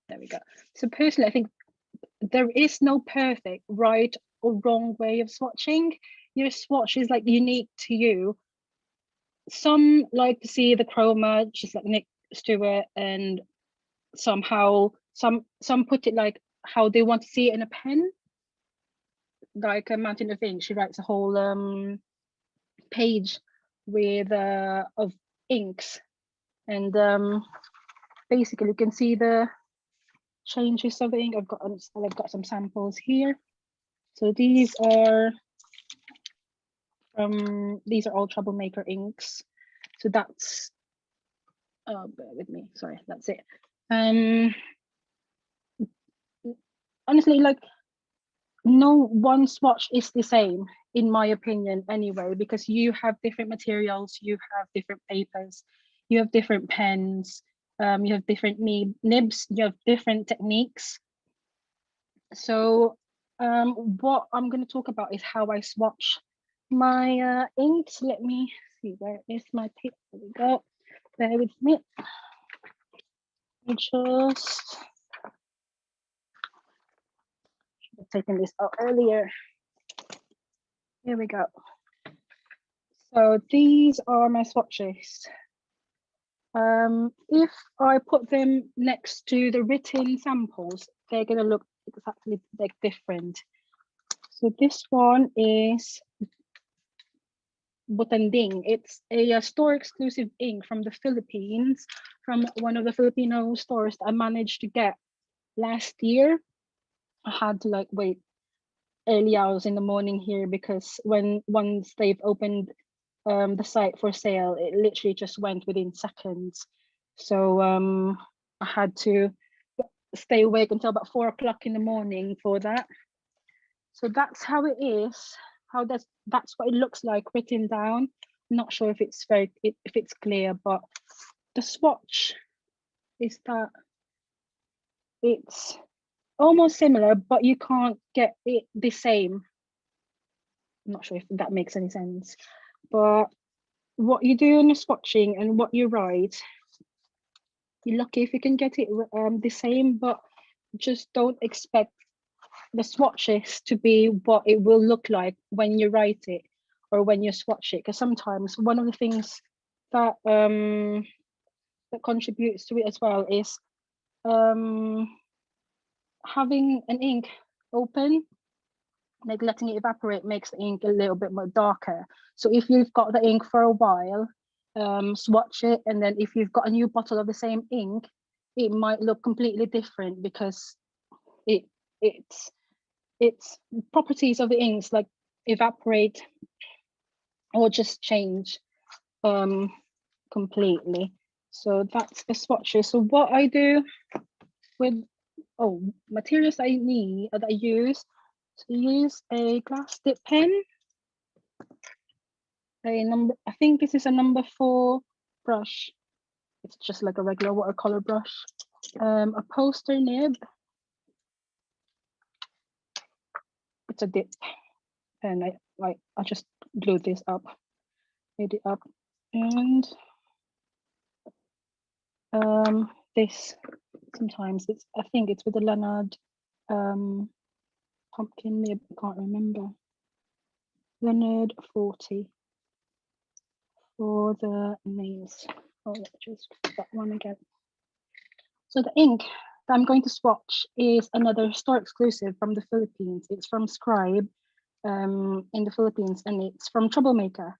There we go. So personally, I think there is no perfect right or wrong way of swatching. Your swatch is like unique to you. Some like to see the chroma, just like Nick Stewart, and somehow some put it like how they want to see it in a pen, like a Mountain of Ink. She writes a whole page with of inks, and basically you can see the changes of the ink. I've got some samples here. So these are all Troublemaker inks. So that's bear with me, sorry, that's it. Honestly, like no one swatch is the same in my opinion anyway, because you have different materials, you have different papers, you have different pens, you have different nibs, you have different techniques. So what I'm going to talk about is how I swatch my inks. Let me see, where is my paper? There we go. Bear with me. I just should have taken this out earlier. Here we go. So these are my swatches. If I put them next to the written samples, they're going to look exactly like different. So this one is Butanding. It's a store exclusive ink from the Philippines, from one of the Filipino stores that I managed to get last year. I had to like wait early hours in the morning here because once they've opened the site for sale, it literally just went within seconds. So I had to stay awake until about 4 o'clock in the morning for that. So that's how it is. That's what it looks like written down. I'm not sure if it's clear, but the swatch is that it's almost similar, but you can't get it the same. I'm not sure if that makes any sense, but what you do in the swatching and what you write, you're lucky if you can get it the same, but just don't expect the swatches to be what it will look like when you write it or when you swatch it, because sometimes one of the things that that contributes to it as well is having an ink open, like letting it evaporate makes the ink a little bit more darker. So if you've got the ink for a while, swatch it, and then if you've got a new bottle of the same ink, it might look completely different because it's properties of the inks like evaporate or just change completely. So that's the swatches. So what I do with materials I need that I use, so use a glass dip pen, I think this is a number 4 brush. It's just like a regular watercolor brush, a poster nib, it's a dip, and I just glued this up, made it up, and this sometimes I think it's with the Leonard pumpkin nib, I can't remember, Leonard 40 for the names. Oh, let's just that one again. So the ink that I'm going to swatch is another store exclusive from the Philippines. It's from Scribe in the Philippines, and it's from Troublemaker.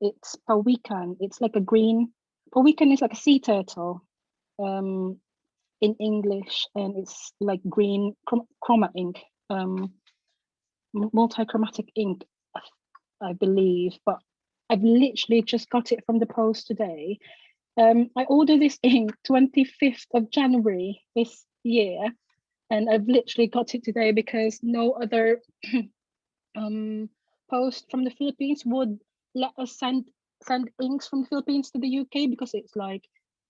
It's Pawikan. It's like a green, Pawikan is like a sea turtle in English, and it's like green chroma ink, multi-chromatic ink, I believe, but I've literally just got it from the post today. I ordered this ink 25th of January this year, and I've literally got it today because no other post from the Philippines would let us send inks from the Philippines to the UK because it's like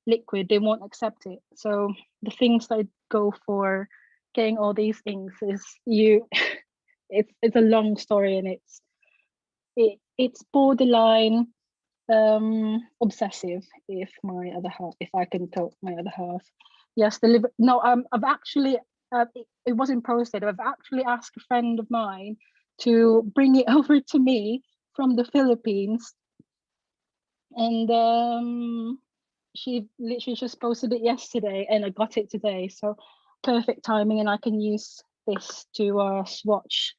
liquid, they won't accept it. So the things that I go for getting all these inks is it's a long story, and it's borderline obsessive if I can tell my other half. Yes, no, I've actually it wasn't posted. I've actually asked a friend of mine to bring it over to me from the Philippines, and she literally just posted it yesterday, and I got it today. So perfect timing, and I can use this to swatch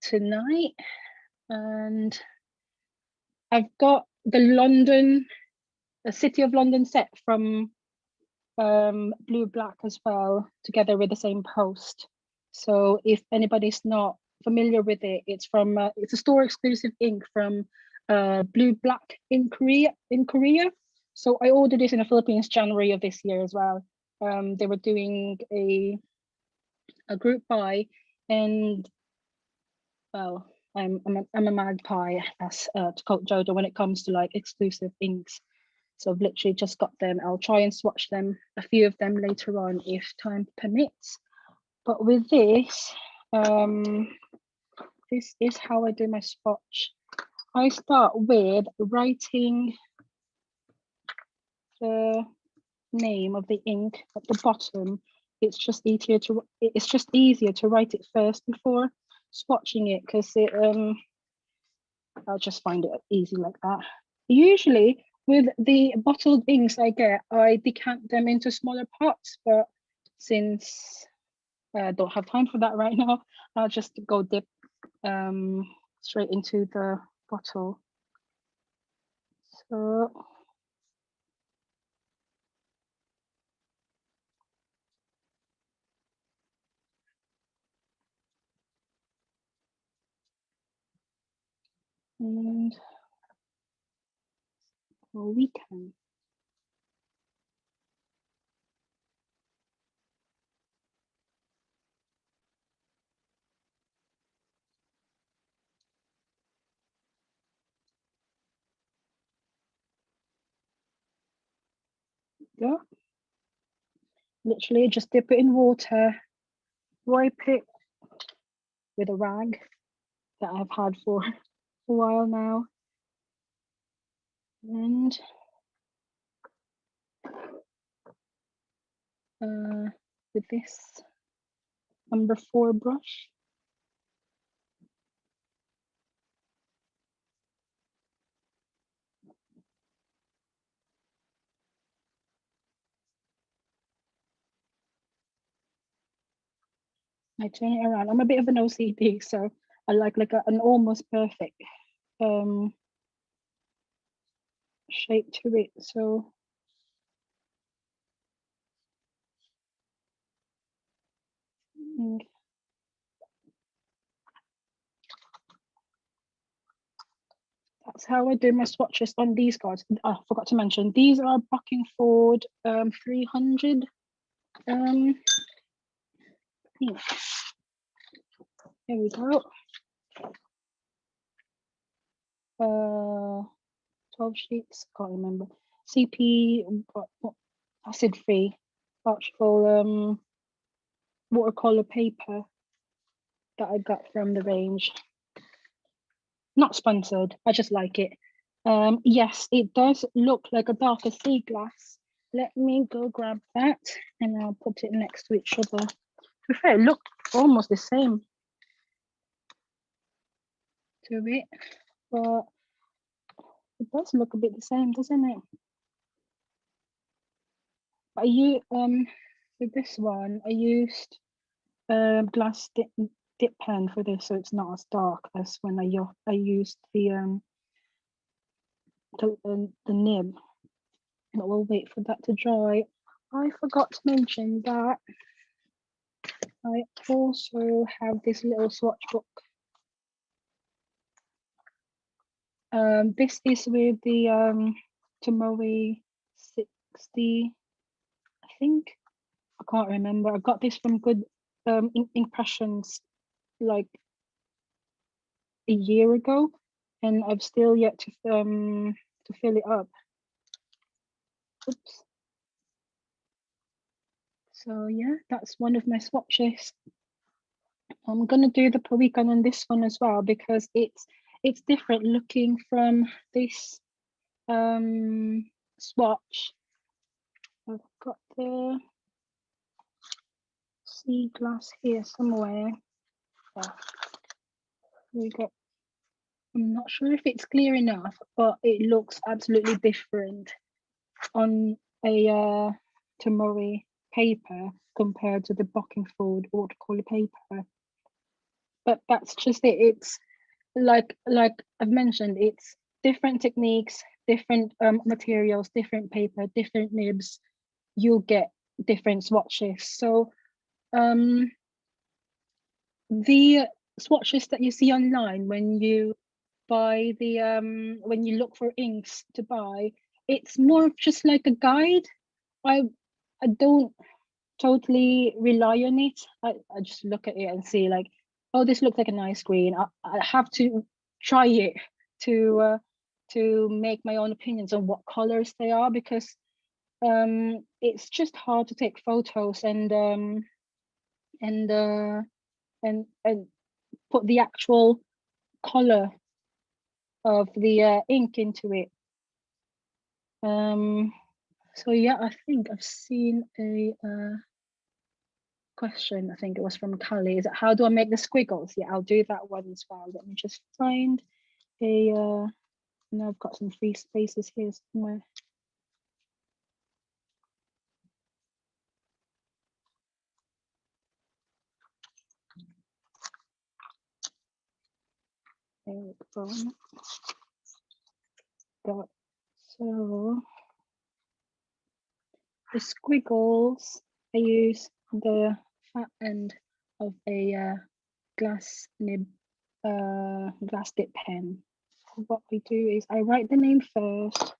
tonight. And I've got the City of London set from Blue Black as well, together with the same post. So if anybody's not familiar with it, it's a store exclusive ink from Blue Black in Korea. So I ordered this in the Philippines January of this year as well. They were doing a group buy, and well, I'm a magpie, as to quote Jodo, when it comes to like exclusive inks. So I've literally just got them. I'll try and swatch them, a few of them later on if time permits. But with this, this is how I do my swatch. I start with writing the name of the ink at the bottom. It's just easier to write it first before swatching it, because I'll just find it easy like that. Usually with the bottled inks I get, I decant them into smaller pots, but since I don't have time for that right now, I'll just go dip straight into the bottle. So and we can. Yeah. Literally just dip it in water, wipe it with a rag that I've had for a while now, and with this number 4 brush, I turn it around. I'm a bit of an OCD, so I like an almost perfect shape to it. So that's how I do my swatches on these cards. I forgot to mention, these are Buckingford 300 ink. Here we go. 12 sheets, can't remember. CP acid free archable watercolor paper that I got from the range. Not sponsored, I just like it. Yes, it does look like a darker sea glass. Let me go grab that and I'll put it next to each other. To be fair, it look almost the same to it, but it does look a bit the same, doesn't it? But with this one, I used glass dip pen for this, so it's not as dark as when I used the nib. But we'll wait for that to dry. I forgot to mention that I also have this little swatch book. This is with the Tomoe 60, I think. I can't remember. I got this from Good Impressions like a year ago, and I've still yet to fill it up. Oops. So yeah, that's one of my swatches. I'm gonna do the Pawikon on this one as well, because it's different looking from this swatch. I've got the sea glass here somewhere. Yeah. We got. I'm not sure if it's clear enough, but it looks absolutely different on a Tamori paper compared to the Bockingford watercolor paper. But that's just it. It's like I've mentioned, it's different techniques, different materials, different paper, different nibs. You'll get different swatches. So the swatches that you see online when you buy the when you look for inks to buy, it's more of just like a guide. I don't totally rely on it. I just look at it and see like, oh, this looks like a nice green. I have to try it to make my own opinions on what colors they are, because it's just hard to take photos and put the actual color of the ink into it. So yeah, I think I've seen a question. I think it was from Kamille. Is it, how do I make the squiggles? Yeah, I'll do that one as well. Let me just find a now I've got some free spaces here somewhere. There we go. Got, so the squiggles, I use the fat end of a glass nib, glass dip pen. So what we do is I write the name first.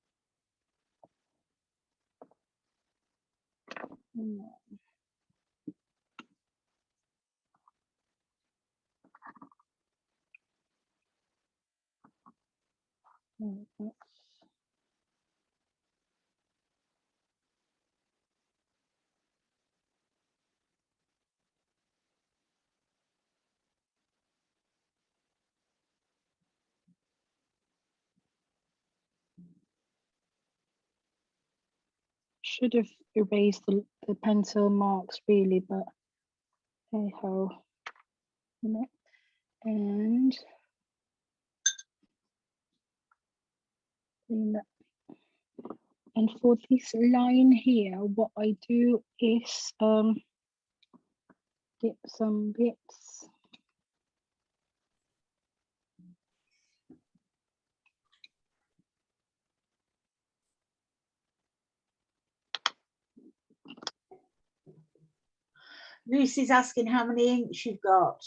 Should have erased the pencil marks really, but hey ho. And for this line here, what I do is dip some bits. Lucy's asking how many inks you've got.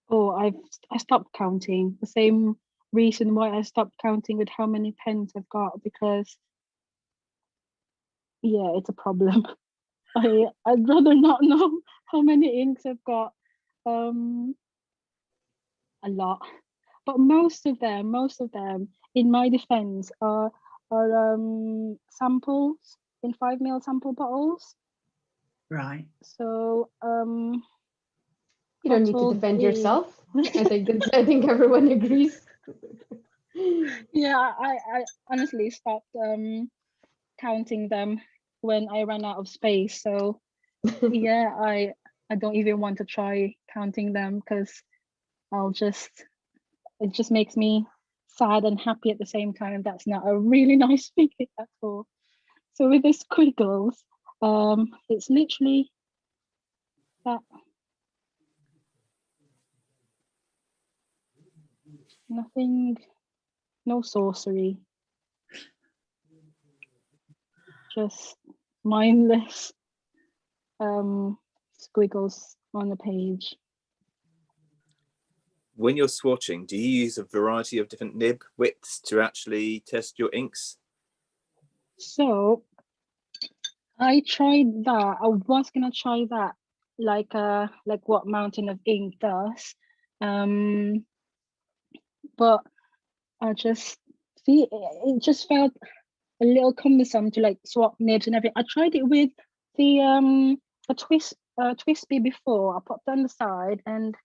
Oh, I stopped counting. The same reason why I stopped counting with how many pens I've got, because yeah, it's a problem. I'd rather not know how many inks I've got. A lot, but most of them, in my defense, are samples in 5 ml sample bottles. Right. So you don't need to defend yourself. I think everyone agrees. Yeah, I honestly stopped counting them when I ran out of space. So yeah, I don't even want to try counting them, because it just makes me sad and happy at the same time. That's not a really nice feeling at all. So with the squiggles, it's literally that. Nothing, no sorcery, just mindless squiggles on the page. When you're swatching, do you use a variety of different nib widths to actually test your inks? So I tried that. I was gonna try that, like what Mountain of Ink does, but I just see it just felt a little cumbersome to like swap nibs and everything. I tried it with the a Twisby before. I popped on the side, and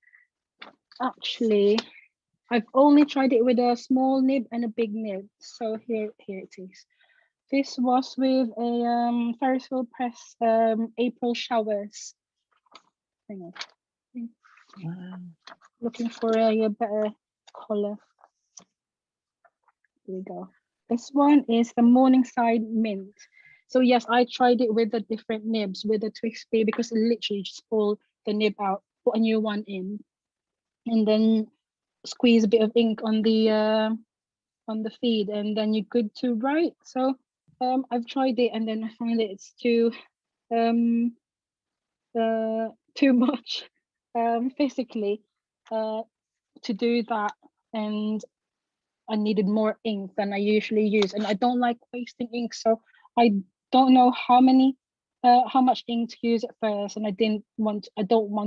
actually I've only tried it with a small nib and a big nib. So here it is. This was with a Ferris wheel press April showers. Hang on. Wow. Looking for a better color. Here we go. This one is the Morningside Mint. So yes, I tried it with the different nibs with the Twisty because literally just pull the nib out, put a new one in, and then squeeze a bit of ink on the feed, and then you're good to write. So I've tried it, and then I find it's too much physically to do that, and I needed more ink than I usually use, and I don't like wasting ink, so I don't know how much ink to use at first, and I don't want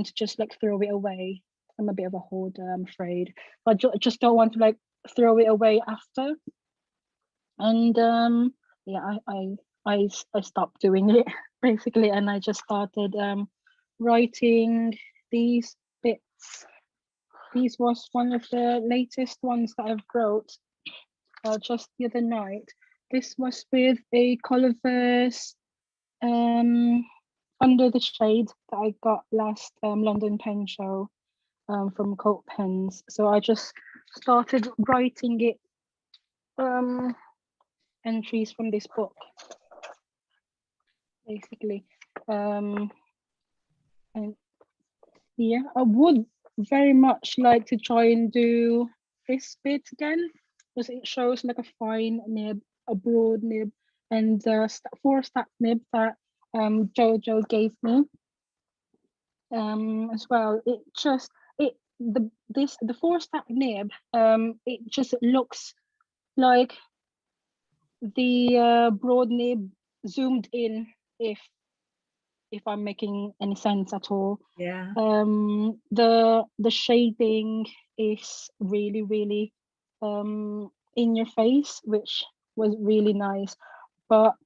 to just like throw it away. I'm a bit of a hoarder, I'm afraid, but I just don't want to like throw it away after. And yeah, I stopped doing it basically, and I just started writing these bits. These was one of the latest ones that I've wrote just the other night. This was with a Colorverse Under the Shade that I got last London Pen Show from Coat Pens. So I just started writing it entries from this book, basically. And yeah, I would very much like to try and do this bit again because it shows like a fine nib, a broad nib, and the 4-stack nib that Jojo gave me as well. It just the 4-stack nib it just looks like the broad nib zoomed in, if I'm making any sense at all. Yeah. The shading is really in your face, which was really nice, but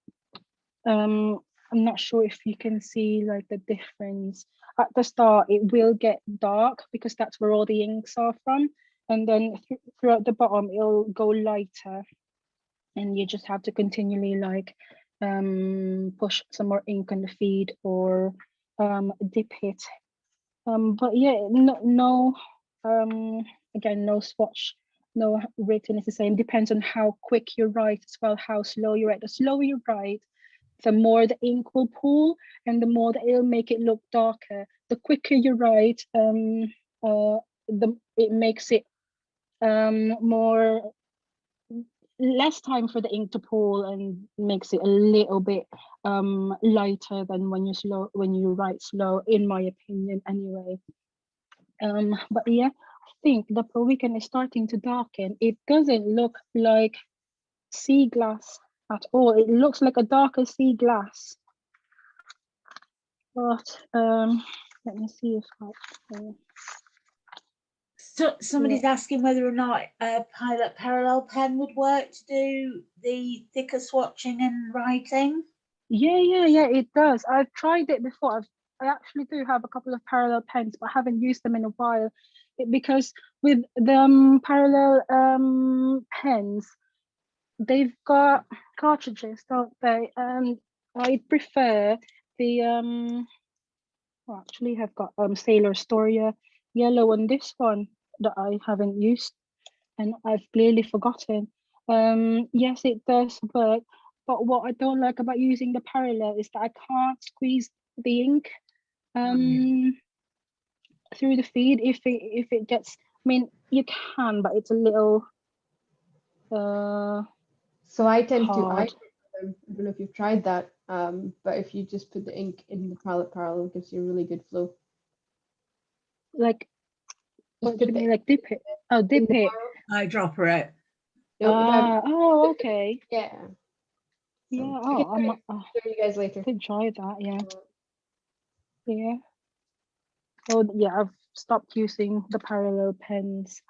I'm not sure if you can see like the difference. At the start it will get dark because that's where all the inks are from, and then throughout the bottom it'll go lighter, and you just have to continually like push some more ink on the feed or dip it. But yeah, no again, no swatch, no written is the same. Depends on how quick you write as well, how slow you write. The slower you write, the more the ink will pool and the more that it'll make it look darker. The quicker you write, it makes it more less time for the ink to pool and makes it a little bit lighter than when you write slow, in my opinion anyway. But yeah, I think the Pro Weekend is starting to darken. It doesn't look like sea glass at all. It looks like a darker sea glass. But let me see if So somebody's asking whether or not a Pilot Parallel pen would work to do the thicker swatching and writing. Yeah, it does. I've tried it before. I actually do have a couple of parallel pens, but I haven't used them in a while because with the parallel pens, they've got cartridges, don't they? And I prefer the well, actually have got Sailor Storia yellow on this one that I haven't used and I've clearly forgotten. Yes, it does work, but what I don't like about using the parallel is that I can't squeeze the ink through the feed if it gets. I mean, you can, but it's a little So I tend to, I hard. don't know if you've tried that, but if you just put the ink in the palette parallel, it gives you a really good flow. Like, Just what do put you the mean? Like dip it? Oh, in dip the it. Eyedropper it. Oh, okay. Yeah. Yeah. So I Oh, can I'm. show you guys later. Could try that. Yeah. Yeah. Oh, yeah. I've stopped using the parallel pens.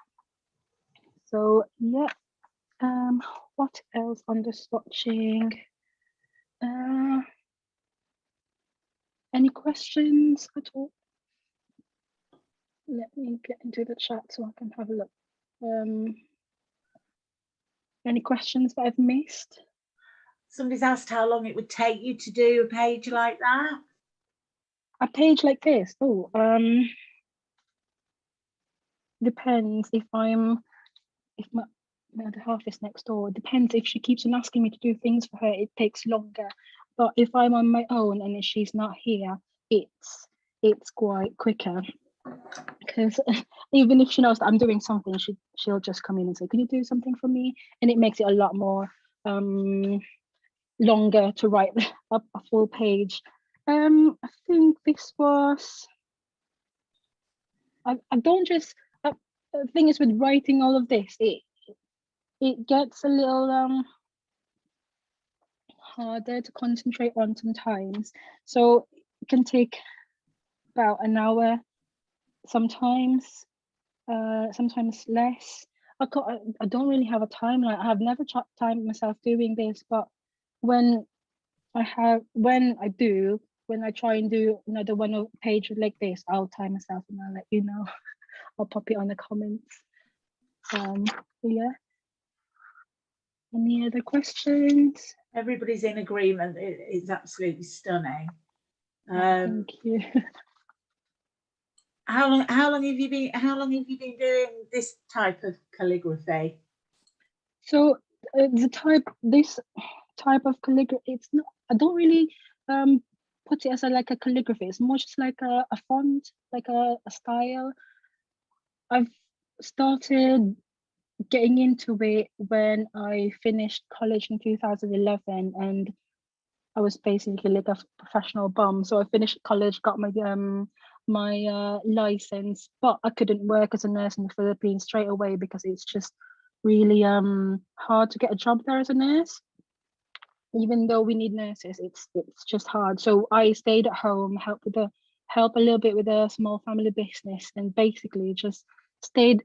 So yeah. What else on the swatching? Any questions at all? Let me get into the chat so I can have a look. Any questions that I've missed? Somebody's asked how long it would take you to do a page like that. A page like this? Oh, depends if my other half is next door. Depends if she keeps on asking me to do things for her, it takes longer. But if I'm on my own and if she's not here, it's quite quicker. Because even if she knows that I'm doing something, she'll just come in and say, "Can you do something for me?" And it makes it a lot more longer to write a full page. I think this was. I don't just. The thing is with writing all of this, it gets a little harder to concentrate on sometimes. So it can take about an hour sometimes, sometimes less. I don't really have a timeline. I have never timed myself doing this, but when I try and do another one page like this, I'll time myself and I'll let you know. I'll pop it on the comments. Yeah. Any other questions? Everybody's in agreement. It's absolutely stunning. Thank you. How long have you been doing this type of calligraphy? So this type of calligraphy, it's not. I don't really put it as like a calligraphy. It's more just like a font, like a style. I've started getting into it when I finished college in 2011, and I was basically like a professional bum. So I finished college, got my license, but I couldn't work as a nurse in the Philippines straight away because it's just really hard to get a job there as a nurse. Even though we need nurses, it's just hard. So I stayed at home, help a little bit with a small family business, and basically just stayed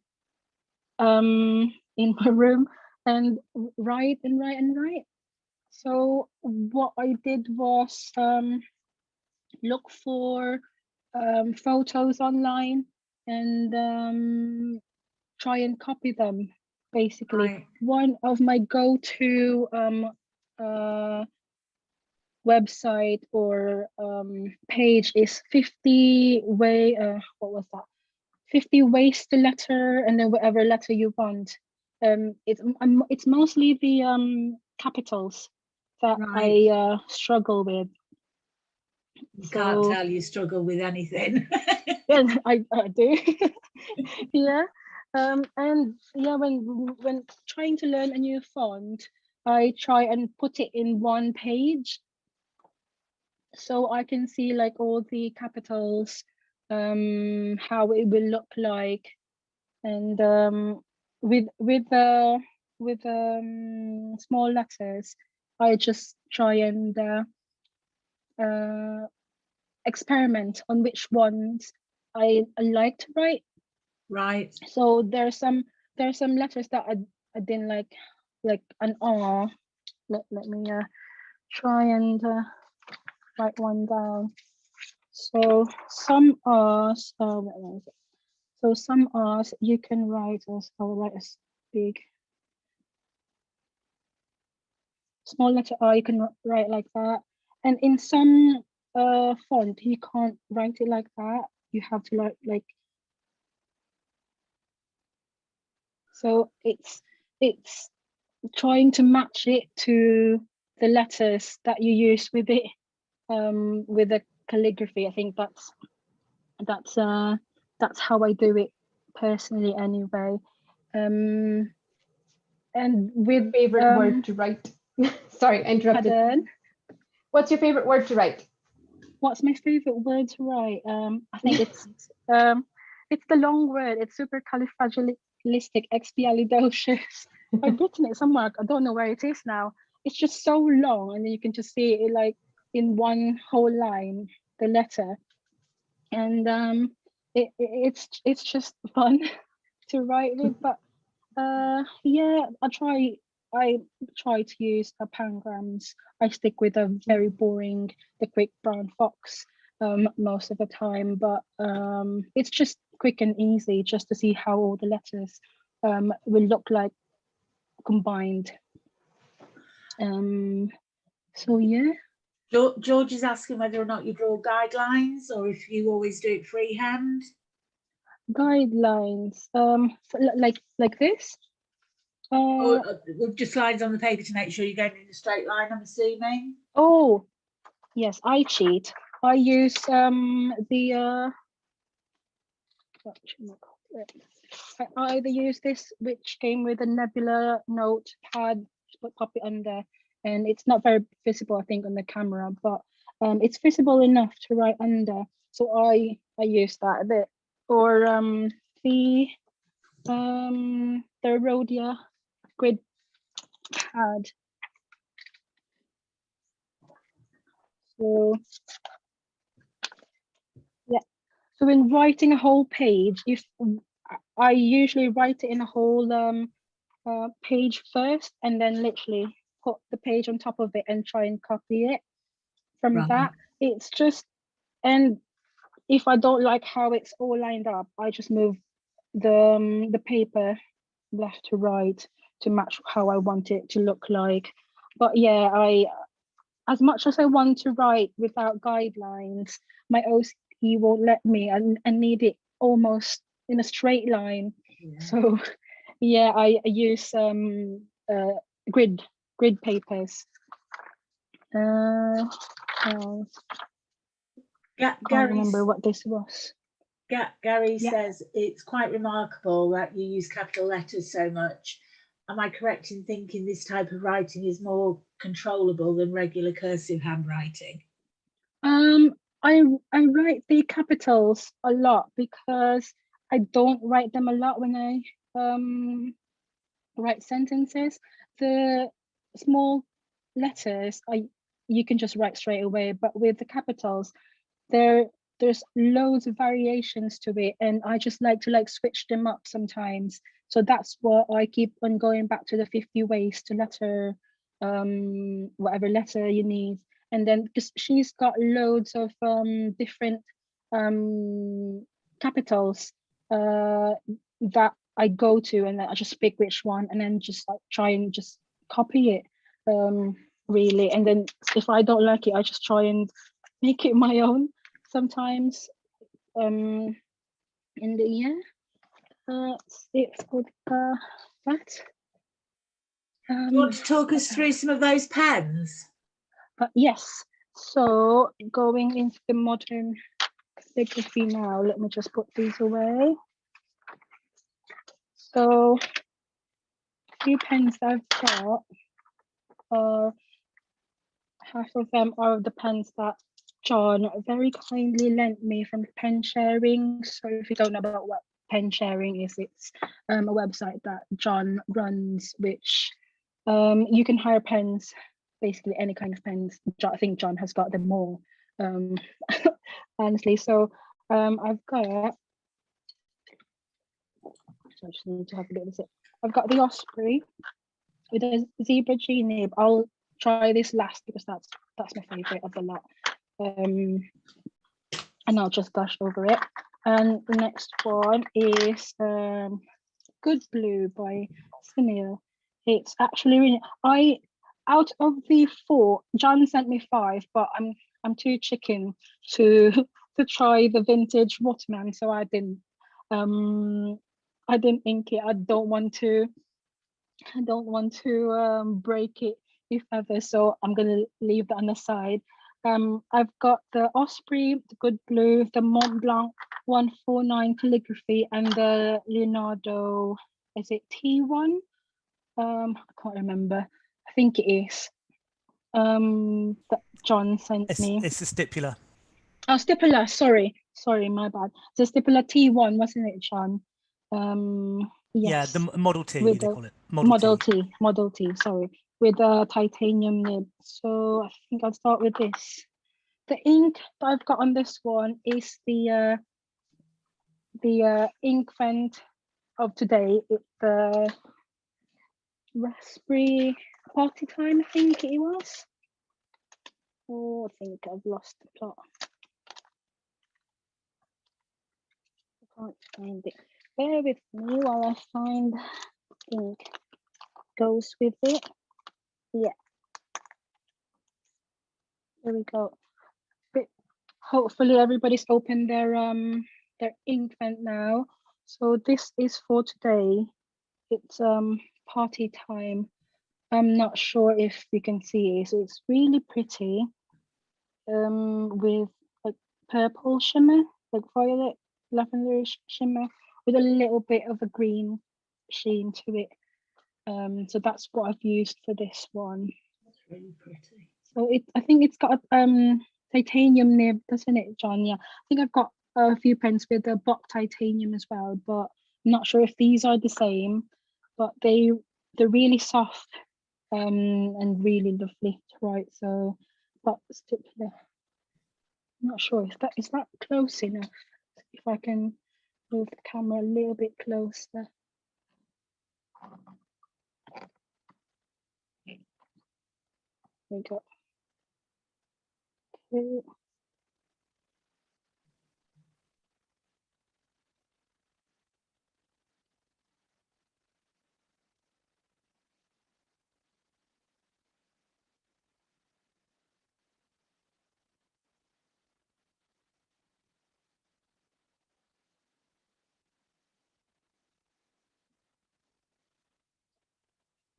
in my room and write and write and write. So what I did was look for photos online and try and copy them. Basically, Right. one of my go-to website or page is 50 ways to letter, and then whatever letter you want. It's mostly the capitals that Right. I struggle with. You can't tell you struggle with anything. Yeah, I do. Yeah. And yeah, when trying to learn a new font, I try and put it in one page so I can see like all the capitals, how it will look like, and with small letters, I just try and experiment on which ones I like to write. Right. So there's some letters that I didn't like an R. Let me try and write one down. So some R's, so some R's you can write as, I'll write as big. Small letter R you can write like that. And in some font you can't write it like that. You have to like so it's trying to match it to the letters that you use with it, with the calligraphy. I think that's how I do it personally anyway. And with Favorite word to write? Sorry, I interrupted. pardon? What's your favorite word to write? What's my favorite word to write? I think it's the long word. It's supercalifragilisticexpialidocious. I've written it somewhere. I don't know where it is now. It's just so long, and then you can just see it like in one whole line, the letter, and it's just fun to write with. But yeah, I try to use pangrams. I stick with a very boring, the quick brown fox most of the time, but it's just quick and easy just to see how all the letters will look like combined. So yeah. George is asking whether or not you draw guidelines or if you always do it freehand. Guidelines, like this. Or with just lines on the paper to make sure you're going in a straight line, I'm assuming. Oh, yes, I cheat. I use the what should I call it? I either use this, which came with a Nebula notepad, just pop it under, and it's not very visible, I think, on the camera, but it's visible enough to write under. So I use that a bit, or the Rhodia grid pad. So yeah, so when writing a whole page, if I usually write it in a whole page first, and then literally put the page on top of it and try and copy it from Right. that. It's just, and if I don't like how it's all lined up, I just move the paper left to right to match how I want it to look like. But yeah, as much as I want to write without guidelines, my OCD won't let me. I need it almost in a straight line. Yeah. So yeah, I use grid papers. Can't remember what this was. Gary Yeah. says it's quite remarkable that you use capital letters so much. Am I correct in thinking this type of writing is more controllable than regular cursive handwriting? I write the capitals a lot because I don't write them a lot when I write sentences. The small letters you can just write straight away, but with the capitals, there's loads of variations to it, and I just like to switch them up sometimes. So that's what I keep on going back to, the 50 ways to letter whatever letter you need. And then because she's got loads of different capitals that I go to, and then I just pick which one and then just try and just copy it really. And then if I don't like it, I just try and make it my own sometimes. In the year, it's called that. Do you want to talk us through some of those pens? But yes, so going into the modern calligraphy now, let me just put these away. So a few pens I've got are, half of them are the pens that John very kindly lent me from pen sharing. So if you don't know about what pen sharing is, it's a website that John runs, which you can hire pens, basically any kind of pens. I think John has got them all, honestly. So I've got, so I just need to have a bit of this. I've got the Osprey with a zebra G nib. I'll try this last because that's my favorite of the lot. And I'll just gush over it. And the next one is Good Blue by Kamille. It's actually really, out of the 4, John sent me 5, but I'm too chicken to try the vintage Waterman, so I didn't ink it. I don't want to break it if ever, so I'm gonna leave that on the side. I've got the Osprey, the Good Blue, the Mont Blanc 149 calligraphy, and the Leonardo, is it T1? I can't remember. I think it is. That John sent me. It's the stipula. Oh, stipula. Sorry, my bad. The stipula T1, wasn't it, John? Yes. Yeah, the Model T, with they the call it. Model T, sorry, with a titanium nib. So I think I'll start with this. The ink that I've got on this one is the ink vent of today. It's the Raspberry Party Time, I think it was. Oh, I think I've lost the plot. I can't find it. bear with me while I find ink goes with it. Yeah, there we go. But hopefully everybody's opened their ink pen now. So this is for today. It's party time. I'm not sure if you can see it. So it's really pretty. With like purple shimmer, like violet lavender shimmer, with a little bit of a green sheen to it. So that's what I've used for this one. That's really pretty. So I think it's got a titanium nib, doesn't it, John? Yeah, I think I've got a few pens with the Bock titanium as well, but I'm not sure if these are the same. But they're really soft and really lovely to write. So that's particular. I'm not sure is that close enough. If I can move the camera a little bit closer. There we go. Okay.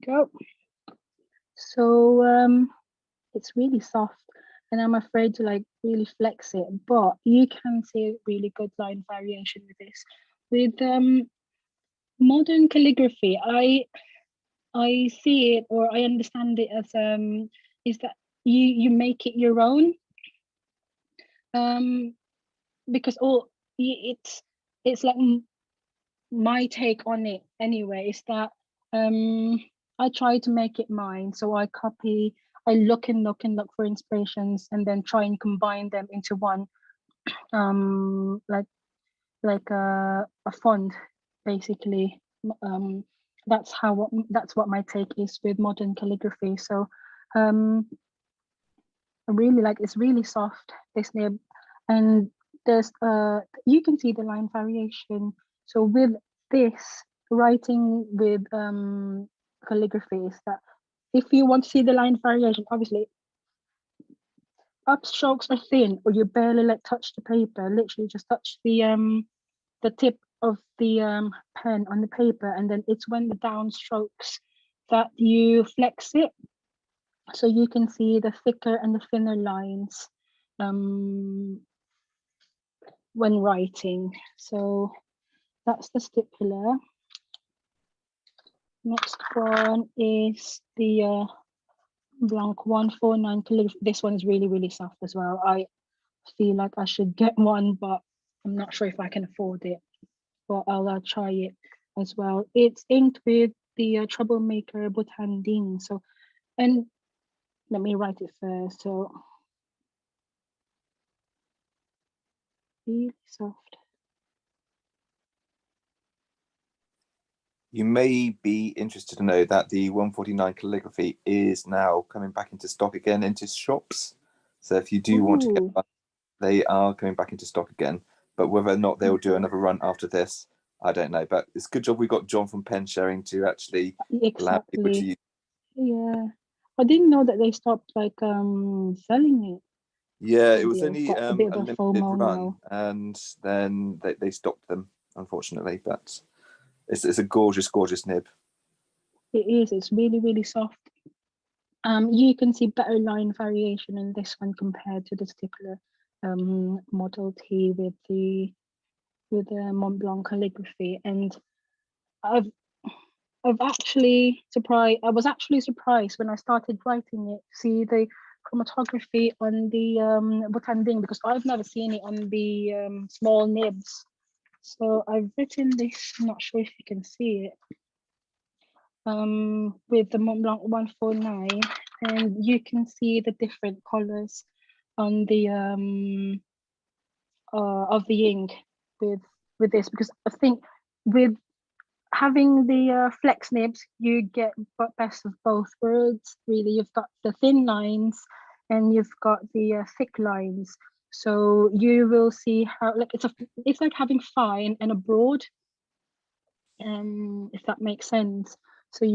Go. So it's really soft, and I'm afraid to like really flex it, but you can see a really good line variation with this. With modern calligraphy, I see it, or I understand it as is that you make it your own, because it's like my take on it anyway, is that I try to make it mine. So I look and look and look for inspirations, and then try and combine them into one, like a font, basically. That's what my take is with modern calligraphy. So I really like, it's really soft, this nib, and there's you can see the line variation. So with this, writing with calligraphy, is that if you want to see the line variation, obviously upstrokes are thin, or you barely like touch the paper, literally just touch the tip of the pen on the paper, and then it's when the downstrokes that you flex it, so you can see the thicker and the thinner lines when writing. So that's the stipular. Next one is the Blanc 149 calligraphy. This one is really, really soft as well. I feel like I should get one, but I'm not sure if I can afford it, but I'll try it as well. It's inked with the Troublemaker Botanding. So, and let me write it first. So, really soft. You may be interested to know that the 149 calligraphy is now coming back into stock again into shops. So if you do want to get one, they are coming back into stock again. But whether or not they'll do another run after this, I don't know. But it's a good job we got John from Pen Sharing to actually allow people to use. Yeah, I didn't know that they stopped like selling it. Yeah, it Maybe was I've only got a a bit of a limited FOMO run, now. and then they stopped them, unfortunately. But it's a gorgeous, gorgeous nib. It is. It's really, really soft. You can see better line variation in this one compared to the stipular Model T with the Mont Blanc calligraphy, and I've actually surprised. I was actually surprised when I started writing it. See the chromatography on the Botanding, because I've never seen it on the small nibs. So I've written this. I'm not sure if you can see it. With the Mont Blanc 149, and you can see the different colors on the of the ink with this, because I think with having the flex nibs, you get best of both worlds. Really, you've got the thin lines and you've got the thick lines. So you will see how, like, it's like having fine and a broad. if that makes sense. So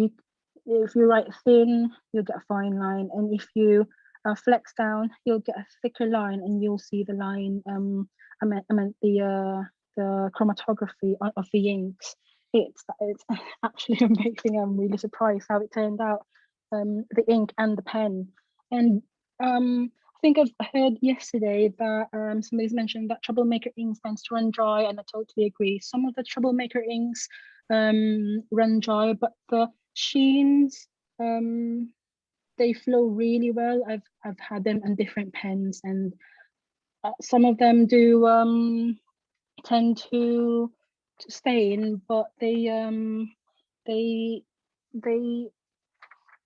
if you write thin, you'll get a fine line, and if you flex down, you'll get a thicker line, and you'll see the line. I meant the chromatography of the inks. It's actually amazing. I'm really surprised how it turned out. The ink and the pen, and I think I've heard yesterday that somebody's mentioned that troublemaker inks tends to run dry, and I totally agree. Some of the troublemaker inks run dry, but the sheens they flow really well. I've had them on different pens, and some of them do tend to stain, but they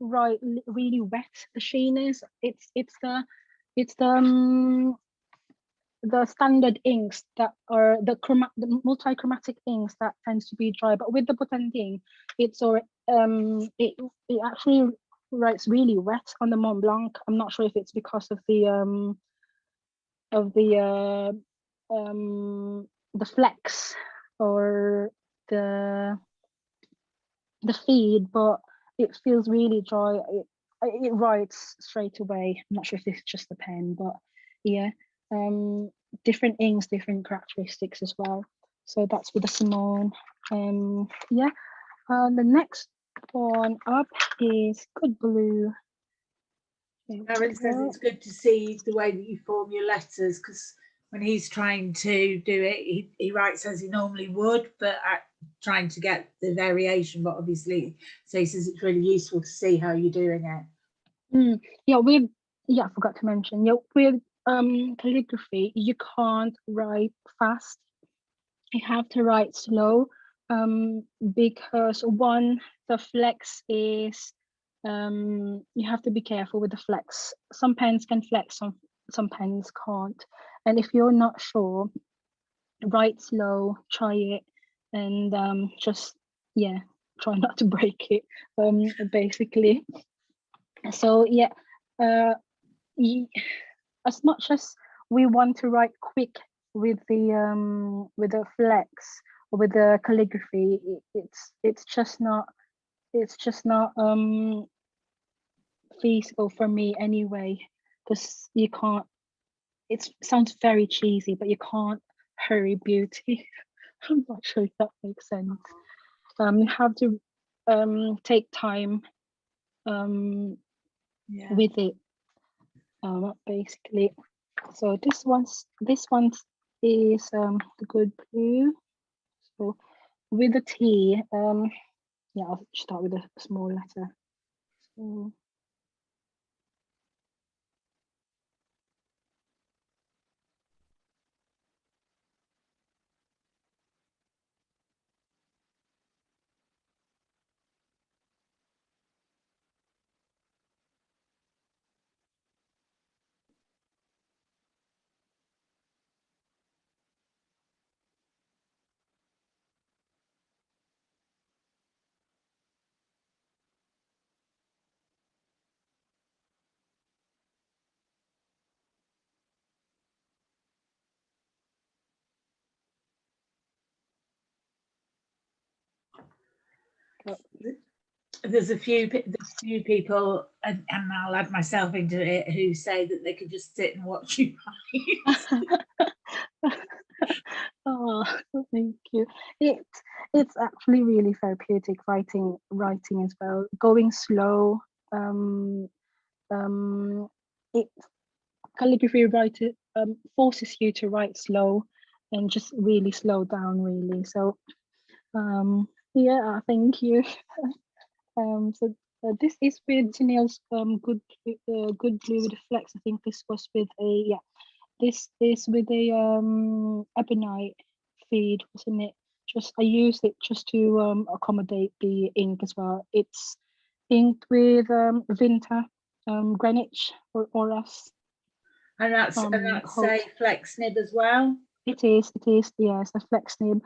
write really wet. The sheen is it's the standard inks that are the multi-chromatic inks that tends to be dry, but with the Botanique, it's or it actually writes really wet on the Mont Blanc. I'm not sure if it's because of the flex or the feed, but it feels really dry. It writes straight away. I'm not sure if it's just the pen, but yeah, different inks, different characteristics as well. So that's with the Simone. Yeah, the next one up is Good Blue. Aaron says it's good to see the way that you form your letters, because when he's trying to do it, he writes as he normally would, but trying to get the variation. But obviously, so he says it's really useful to see how you're doing it. Yeah, I forgot to mention. Yeah, with calligraphy, you can't write fast. You have to write slow, because one, the flex is you have to be careful with the flex. Some pens can flex, some pens can't. And if you're not sure, write slow, try it, and just try not to break it. Basically. So yeah, as much as we want to write quick with the flex or with the calligraphy, it's just not feasible for me anyway, because you can't. It sounds very cheesy, but you can't hurry beauty. I'm not sure if that makes sense. You have to take time with it, basically. So this one is the Good Blue. So with the T, I'll start with a small letter. So There's a few people, and I'll add myself into it, who say that they could just sit and watch you write. Oh, thank you. It's actually really therapeutic writing as well. Going slow. It calligraphy writer forces you to write slow and just really slow down, really. So thank you. So this is with Janelle's Good Blue with a Flex. I think this was with this is with a ebonite feed, wasn't it? I used it just to accommodate the ink as well. It's inked with Vinta, Greenwich or us. And that's a flex nib as well. It is, yes, a flex nib.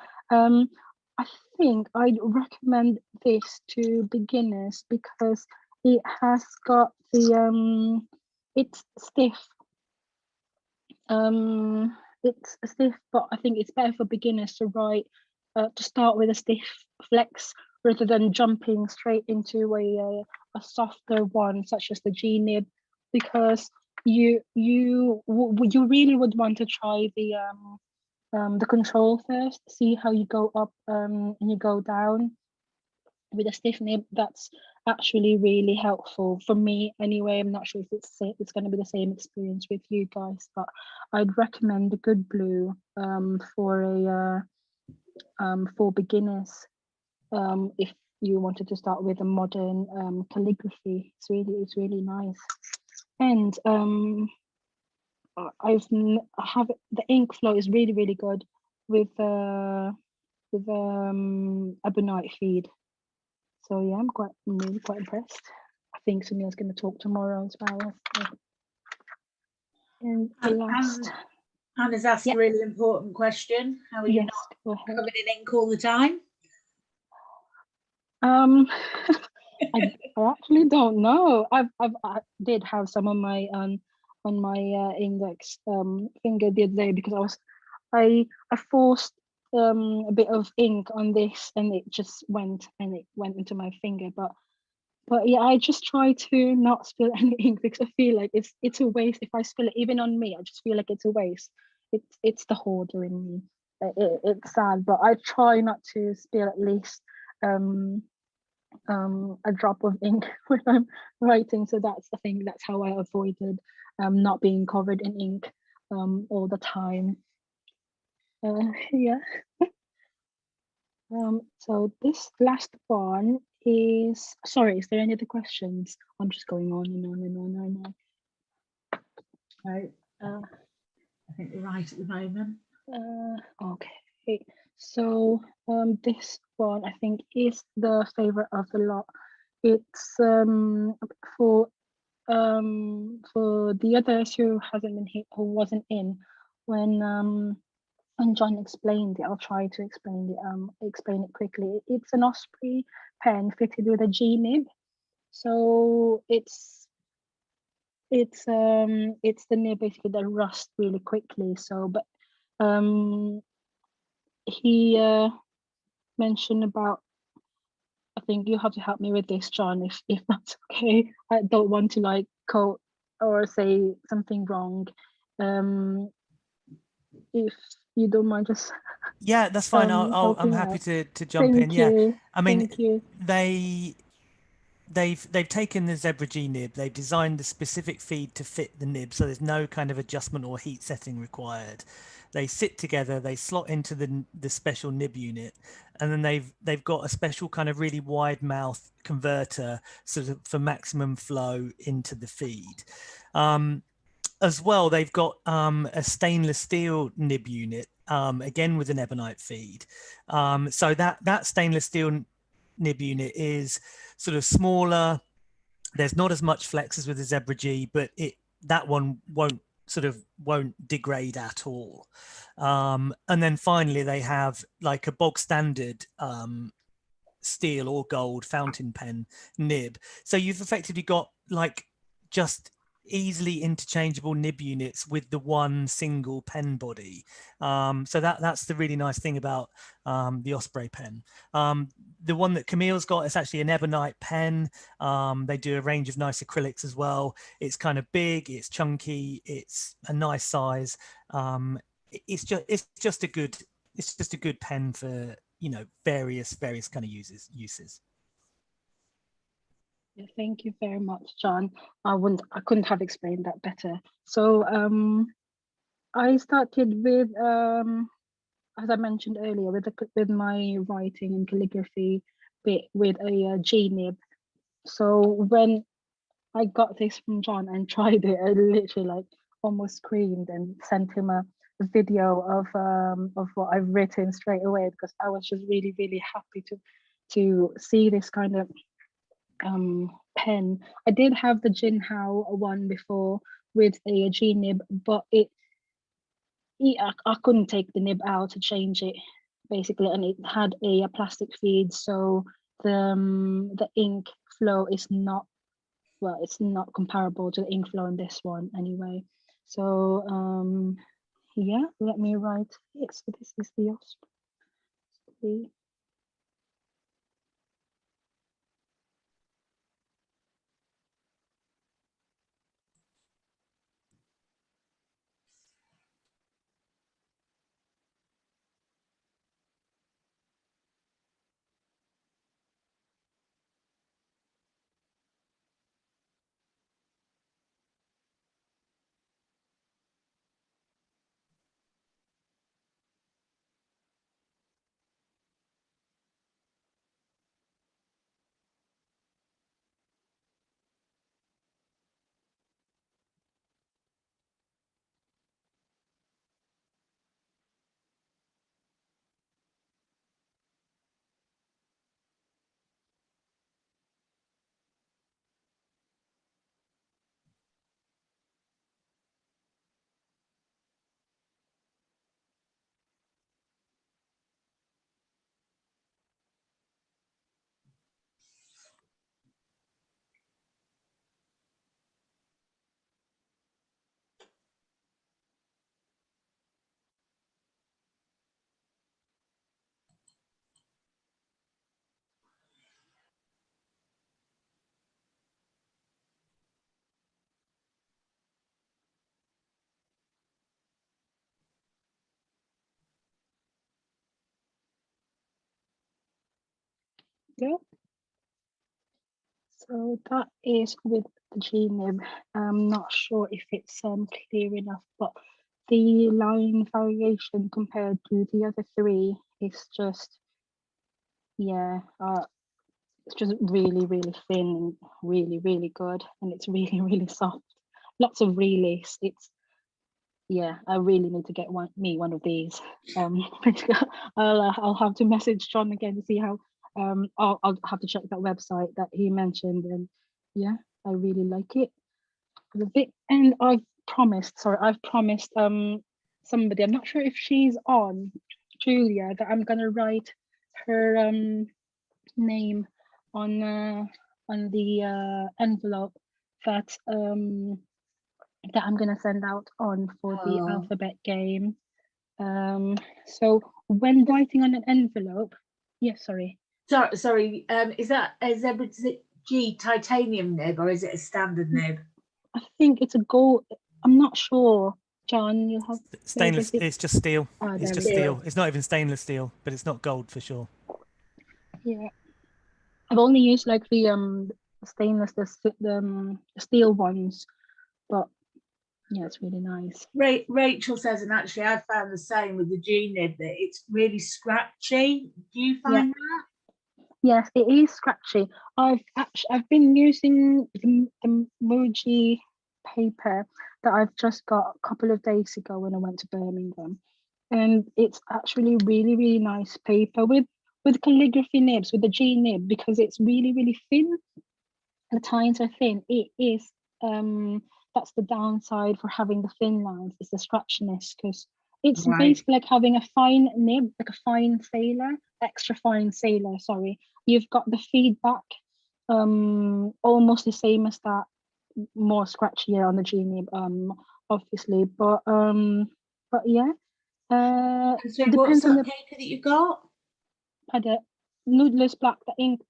I think I'd recommend this to beginners because it has got the it's stiff. It's stiff, but I think it's better for beginners to write to start with a stiff flex rather than jumping straight into a softer one such as the G nib, because you really would want to try the control first, see how you go up and you go down with a stiff nib. That's actually really helpful for me anyway. I'm not sure if it's going to be the same experience with you guys, but I'd recommend the Good Blue for beginners, if you wanted to start with a modern calligraphy. It's really nice. And I have the ink flow is really good with ebonite feed. So yeah, I'm really quite impressed. I think Sunil's going to talk tomorrow as well. And the last, Hannah's asked a really important question. How are you not covered in ink all the time? I actually don't know. I did have some on my index finger the other day, because I forced a bit of ink on this and it just went into my finger. But yeah, I just try to not spill any ink, because I feel like it's a waste if I spill it even on me. I just feel like it's a waste. It's the hoarder in me. It's sad, but I try not to spill at least a drop of ink when I'm writing. So that's the thing. That's how I avoided not being covered in ink all the time. Yeah. So this last one is, sorry, is there any other questions? I'm just going on and on and on and on. No, I think we're right at the moment. Okay, so this one I think is the favorite of the lot. It's for the others who hasn't been here, who wasn't in when John explained it. I'll try to explain it quickly. It's an Osprey pen fitted with a G nib. So it's the nib basically that rusts really quickly. So, but he mentioned about, I think you have to help me with this, John, if that's okay. I don't want to like quote or say something wrong. If you don't mind, just yeah, that's fine. I'm happy to jump in. Yeah, I mean, they've taken the Zebra G nib, they've designed the specific feed to fit the nib, so there's no kind of adjustment or heat setting required. They sit together, they slot into the special nib unit, and then they've got a special kind of really wide mouth converter sort of for maximum flow into the feed. As well, they've got a stainless steel nib unit, again with an ebonite feed. So that stainless steel nib unit is sort of smaller. There's not as much flex as with the Zebra G, but that one won't degrade at all. And then finally, they have like a bog standard steel or gold fountain pen nib. So you've effectively got like just easily interchangeable nib units with the one single pen body. So that's the really nice thing about the Osprey pen. The one that Kamille's got is actually an ebonite pen. They do a range of nice acrylics as well. It's kind of big, it's chunky, it's a nice size. It's just a good pen for, you know, various kind of uses. Yeah, thank you very much, John. I couldn't have explained that better. So I started with as I mentioned earlier, with my writing and calligraphy bit with a G nib. So when I got this from John and tried it, I literally like almost screamed and sent him a video of what I've written straight away, because I was just really happy to see this kind of pen. I did have the Jinhao one before with a G nib, but I couldn't take the nib out to change it basically, and it had a plastic feed, so the ink flow is not, well, it's not comparable to the ink flow in this one anyway. So yeah, let me write it. So this is the see. Yeah. So that is with the G-nib. I'm not sure if it's clear enough, but the line variation compared to the other three is just, yeah, it's just really, really thin and really, really good. And it's really, really soft. Lots of release. It's, yeah, I really need to get one of these. I'll have to message John again to see how, I'll have to check that website that he mentioned. And yeah, I really like it. And I've promised somebody, I'm not sure if she's on, Julia, that I'm gonna write her name on the envelope that that I'm gonna send out on for the alphabet game. So when writing on an envelope, sorry. Sorry, is that a Zebra G titanium nib or is it a standard nib? I think it's a gold. I'm not sure. John, you have stainless. It's just steel. It's just steel. It's not even stainless steel, but it's not gold for sure. Yeah, I've only used like the stainless, the steel ones, but yeah, it's really nice. Rachel says, and actually I found the same with the G nib, that it's really scratchy. Do you find that? Yes, it is scratchy. I've been using the Muji paper that I've just got a couple of days ago when I went to Birmingham, and it's actually really, really nice paper with calligraphy nibs, with the G nib, because it's really, really thin. The tines are thin. It is that's the downside for having the thin lines, is the scratchiness, because it's basically like having a fine nib, like a fine sailor, extra fine sailor, sorry. You've got the feedback almost the same as that, more scratchier on the G nib, obviously, but yeah. So what's that paper that you got? The Noodler's Black, the ink.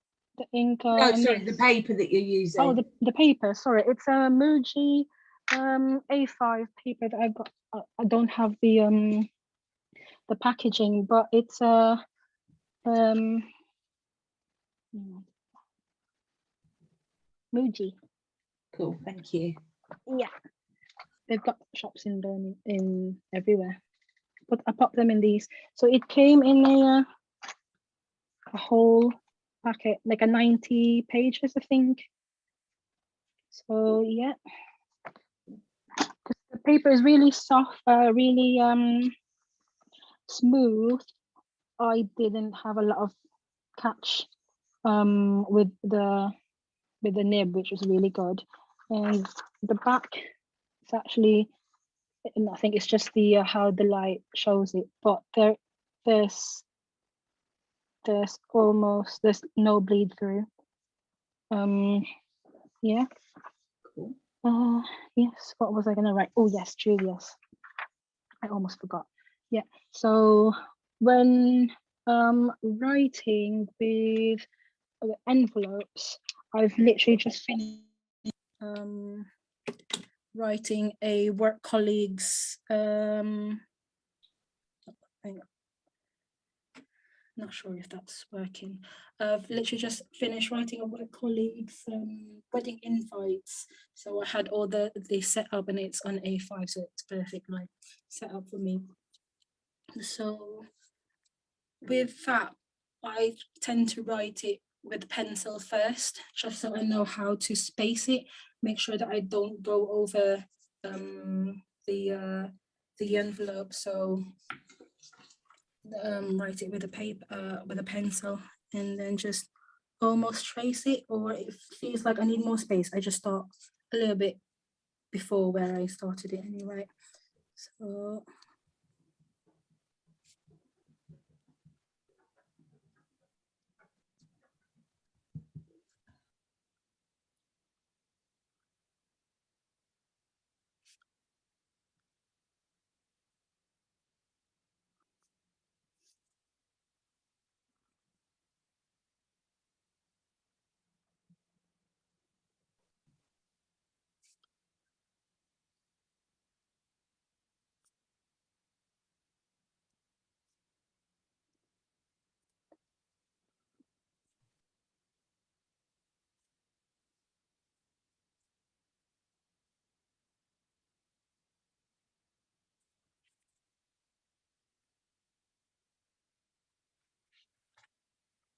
No, sorry, the paper that you're using. Oh, the paper. Sorry, it's a Muji A5 paper that I got. I don't have the packaging, but it's a Muji. Cool, thank you. Yeah, they've got shops in everywhere. But I popped them in these. So it came in a whole packet, like a 90 pages, I think. So yeah, the paper is really soft, really smooth. I didn't have a lot of catch with the nib, which was really good. And the back, it's actually, and I think it's just the how the light shows it, but there's no bleed through. Yeah. Cool. Yes, what was I gonna write? Oh yes, Julius. I almost forgot. Yeah. So when Writing with envelopes. I've literally just finished writing a work colleague's hang on. Not sure if that's working. I've literally just finished writing a work colleague's wedding invites. So I had all the set up and it's on A5, so it's perfect like set up for me. So with that, I tend to write it with pencil first, just so I know how to space it, make sure that I don't go over the envelope. So write it with a paper, with a pencil, and then just almost trace it, or if it feels like I need more space, I just start a little bit before where I started it anyway. So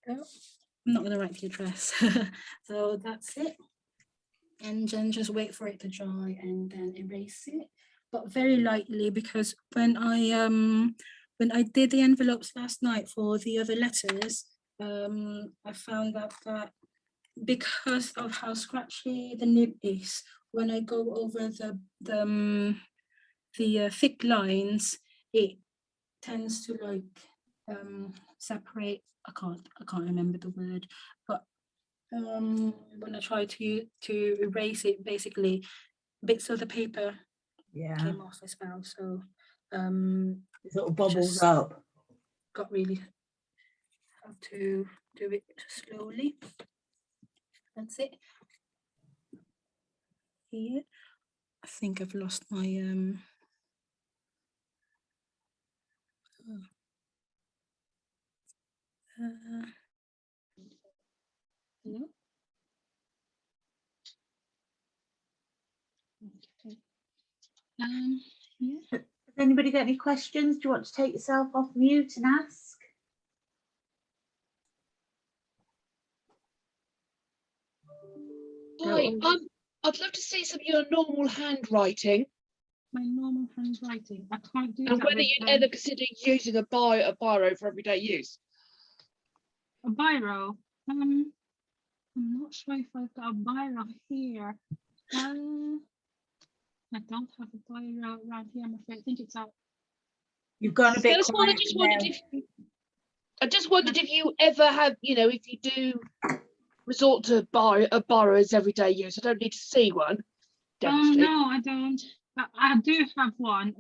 I'm not going to write the address. So that's it. And then just wait for it to dry and then erase it, but very lightly, because when I did the envelopes last night for the other letters, I found out that because of how scratchy the nib is, when I go over the thick lines, it tends to like separate. I can't remember the word, but when I try to erase it, basically bits of the paper came off as well. So it sort of bubbles just up. got really have to do it slowly. That's it. Here, I think I've lost my no. Okay. Yeah. Has anybody got any questions? Do you want to take yourself off mute and ask? Hi, I'd love to see some of your normal handwriting. My normal handwriting. I can't do And that whether with you'd ever consider using a biro for everyday use. a biro. I'm not sure if I've got a biro here. I don't have a biro around here, I'm afraid. I think it's out. You've gone a bit quiet I just wondered if you ever have, if you do resort to borrowers everyday use. I don't need to see one. Oh no, I don't. But I do have one.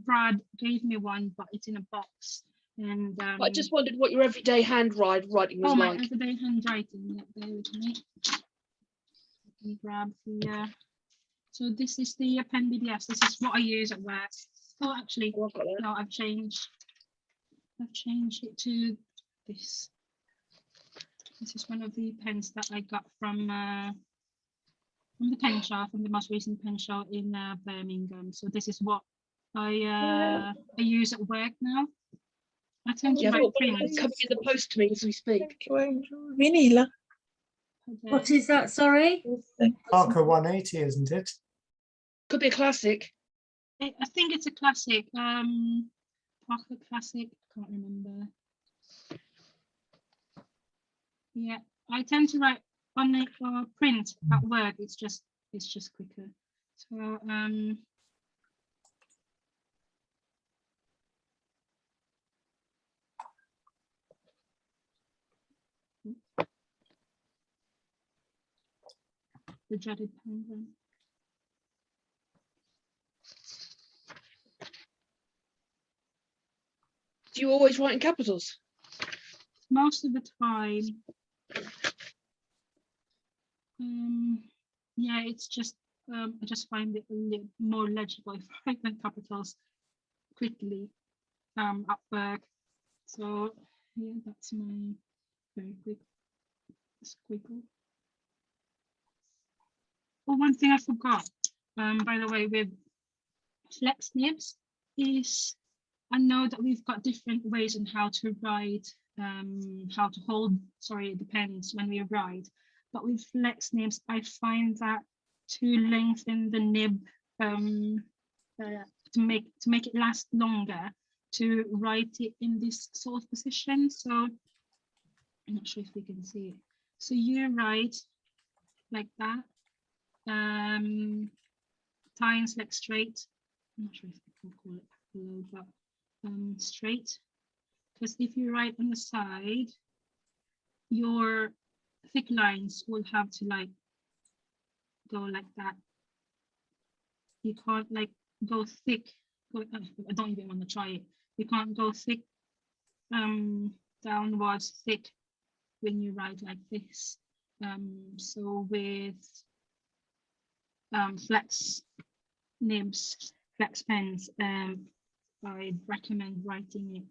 Brad gave me one, but it's in a box. And But I just wondered what your everyday handwriting was my like. everyday handwriting. Yeah, bear with me. Let me grab the. So this is the pen BDS. This is what I use at work. Oh, actually, no, I've changed it to this. This is one of the pens that I got from the pen shop, from the most recent pen shop in Birmingham. So this is what I use at work now. I tend to write prints. Coming in the post to me as we speak. What is that, sorry? Parker 180, isn't it? Could be a classic. I think it's a classic. Parker classic. I can't remember. Yeah, I tend to write on it or print at work. It's just quicker. So the dreaded penguin. Do you always write in capitals? most of the time, yeah, it's just I just find it a little more legible if I write capitals quickly at work. So yeah, that's my very quick squiggle. Oh, one thing I forgot, by the way, with flex nibs is I know that we've got different ways on how to write, how to hold, sorry, it depends when we write. But with flex nibs, I find that to lengthen the nib, to make it last longer, to write it in this sort of position. So I'm not sure if we can see it. So you write like that, tines like straight. I'm not sure if I can call it below, but straight. Because if you write on the side, your thick lines will have to like go like that. You can't like go thick. I don't even want to try it. You can't go thick, downwards thick when you write like this. So with flex nibs, flex pens, I recommend writing it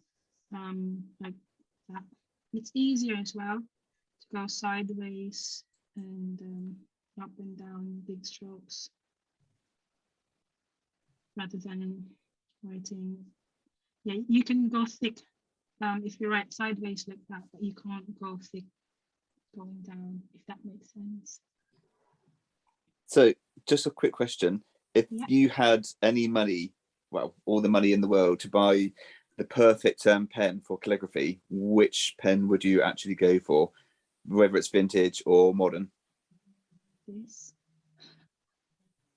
like that. It's easier as well to go sideways and up and down big strokes rather than writing. Yeah, you can go thick if you write sideways like that, but you can't go thick going down, if that makes sense. So just a quick question. If Yeah. you had any money, well, all the money in the world to buy the perfect pen for calligraphy, which pen would you actually go for, whether it's vintage or modern?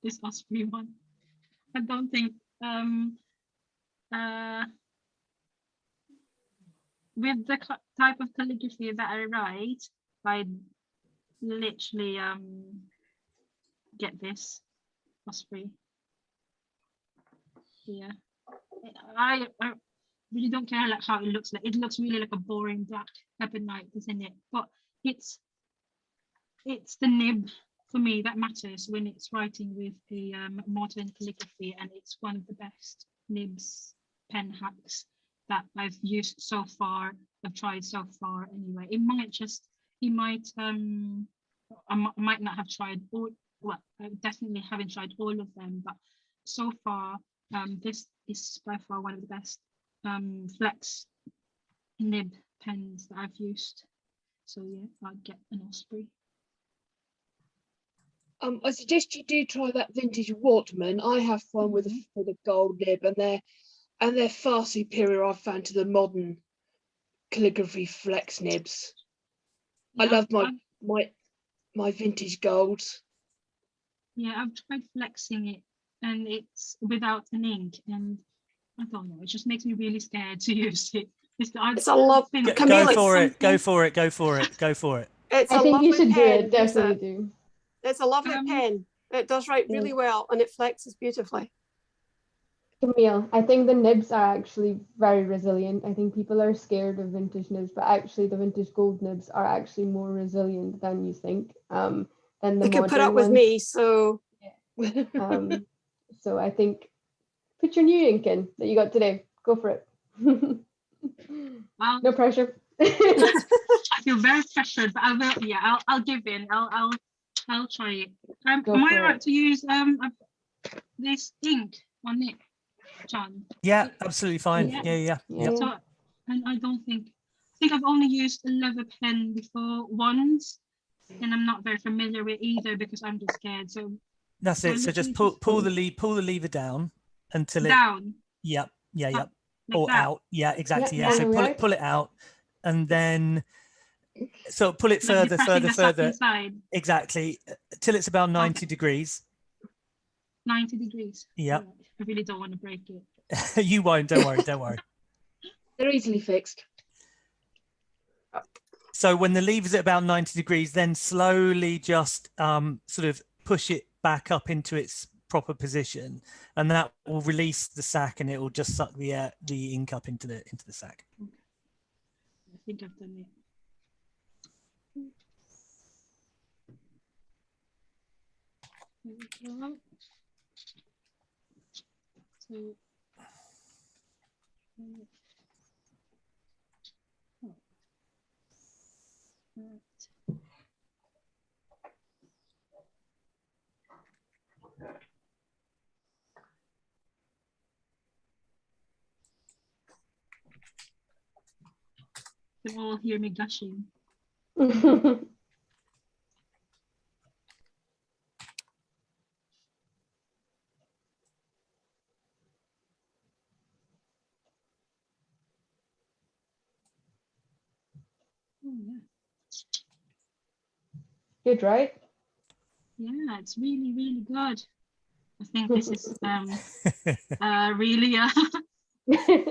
This Osprey one. I don't think with the type of calligraphy that I write, I'd literally get this Osprey. Yeah, I really don't care like how it looks like. It looks really like a boring black ebonite, doesn't it? But it's the nib for me that matters when it's writing with a modern calligraphy, and it's one of the best nibs pen hacks that I've used so far. I've tried so far anyway. I might not have tried all. Well, I definitely haven't tried all of them, but so far, this is by far one of the best flex nib pens that I've used. So yeah, I'd get an Osprey. I suggest you do try that vintage Waterman. I have one with a gold nib, and they're far superior, I've found, to the modern calligraphy flex nibs. Yeah, I love my vintage golds. Yeah, I've tried flexing it, and it's without an ink, and I don't know, it just makes me really scared to use it. It's a lot. Go for it. Go for it. Go for it. Go for it. It's I think you should do pen. it. Definitely do. It's a lovely pen. It does write really well, and it flexes beautifully. Kamille, I think the nibs are actually very resilient. I think people are scared of vintage nibs, but actually the vintage gold nibs are actually more resilient than you think. Than the they could modern put up with ones. me, so. Yeah. So I think put your new ink in that you got today. Go for it. No pressure. I feel very pressured, but I will. Yeah, I'll give in. I'll try it. Am I right to use this ink on it, John? Yeah, absolutely fine. Yeah. So, and I think I've only used a leather pen before once, and I'm not very familiar with either because I'm just scared. So that's it. So just pull the lever down until down. Yep. Like or that. out. Yeah, exactly. Yeah, So pull it out, and then so pull it further. Inside. Exactly, till it's about 90 degrees. 90 degrees. Yeah. I really don't want to break it. You won't. Don't worry. They're easily fixed. So when the lever's at about 90 degrees, then slowly just sort of push it back up into its proper position, and that will release the sac, and it will just suck the ink up into the sac. think I've done it. There we go. So, right. You can all hear me gushing. Oh, yeah. Good, right? Yeah, it's really, really good. I think this is really a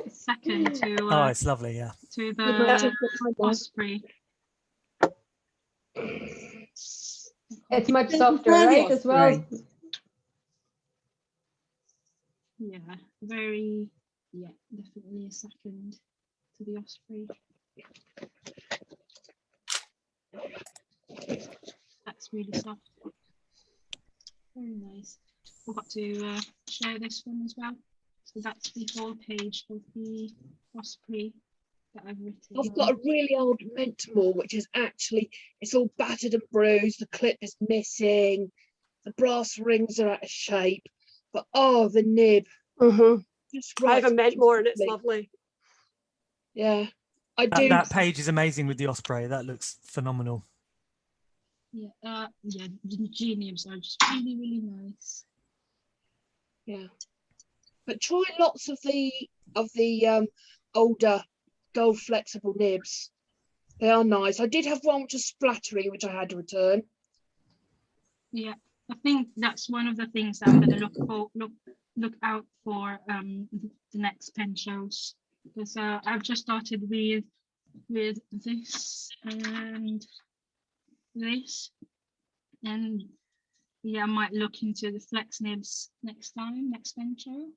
second to Oh, it's lovely, yeah. to You'd like to the put mine down? Osprey. It's much It's softer, very right, as well? Osprey. Yeah, very, yeah, definitely a second to the Osprey. That's really soft. Very nice. Forgot to share this one as well. So that's the whole page of the Osprey that I've written. I've got a really old Mentamore, which is actually, it's all battered and bruised. The clip is missing. The brass rings are out of shape. But oh, the nib. Just I have a writes Mentmore and it's beautifully. lovely. Yeah, I do. That page is amazing with the Osprey. That looks phenomenal. Yeah, yeah, the G nibs are just really, really nice. Yeah, but try lots of the older gold flexible nibs. They are nice. I did have one which was splattery, which I had to return. Yeah, I think that's one of the things that I'm going to look out for the next pen shows, because I've just started with this and this, and yeah, I might look into the flex nibs next pen show.